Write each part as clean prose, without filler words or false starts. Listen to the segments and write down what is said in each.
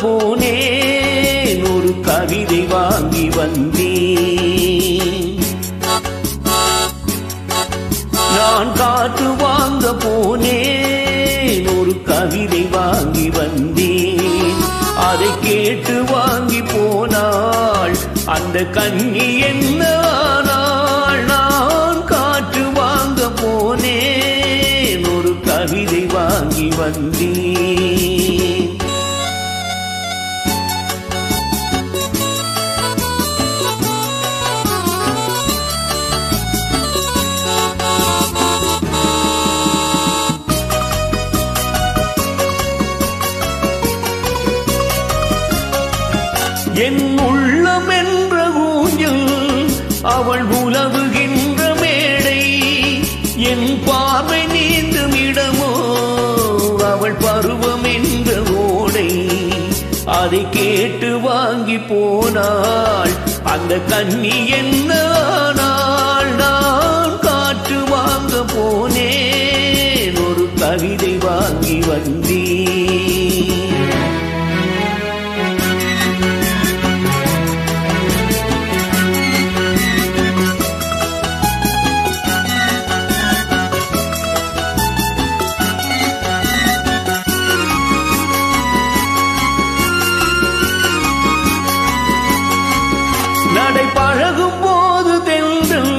போனேன், ஒரு கவிதை வாங்கி வந்தேன். நான் காற்று வாங்க போனேன், ஒரு கவிதை வாங்கி வந்தேன். அதை கேட்டு வாங்கி போனாள் அந்த கண்ணி என்ன ஆனாள். நான் காற்று வாங்க போனேன், ஒரு கவிதை வாங்கி வந்தேன். என் உள்ளம் என்ற ஊஞ்சல், அவள் உலவுகின்ற மேடை. என் பார்வை நீந்தும் இடமோ, அவள் பருவம் என்ற ஓடை. அதை கேட்டு வாங்கி போனாள் அந்த கண்ணி என்ன ஆனாள். நான் காற்று வாங்க போனேன், ஒரு கவிதை வாங்கி வந்தேன். நடை பழகும் போது தென்றல்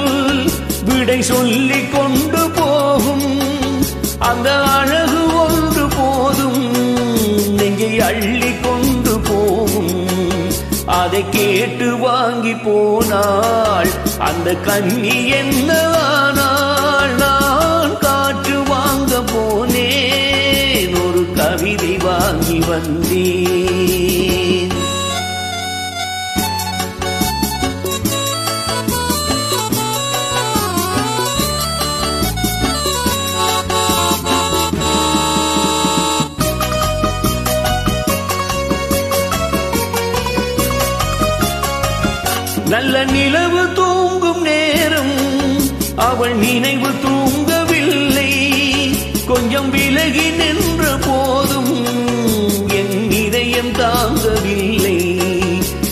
விடை சொல்லிக் கொண்டு போகும். அந்த அழகு ஒன்று போதும், நெஞ்சை அள்ளி கொண்டு போகும். அதை கேட்டு வாங்கி போனாள் அந்த கண்ணி என்ன ஆனாள். நான் காற்று வாங்க போனேன், ஒரு கவிதை வாங்கி வந்தேன். நல்ல நிலவு தூங்கும் நேரம் அவள் நினைவு தூங்கவில்லை. கொஞ்சம் விலகி நின்ற போதும் என் இதயம் தாங்கவில்லை.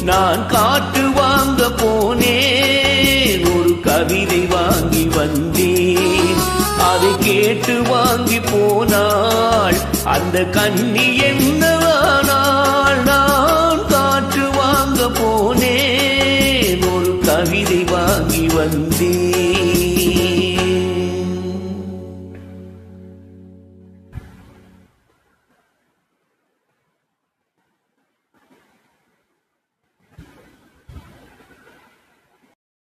நான் காற்று வாங்க போனேன், ஒரு கவிதை வாங்கி வந்தேன். அதை கேட்டு வாங்கி போனாள் அந்த கண்ணி என்ன ஆனாள். நான் காற்று வாங்க போனேன், ஒரு கவிதை வாங்கி வந்தேன்.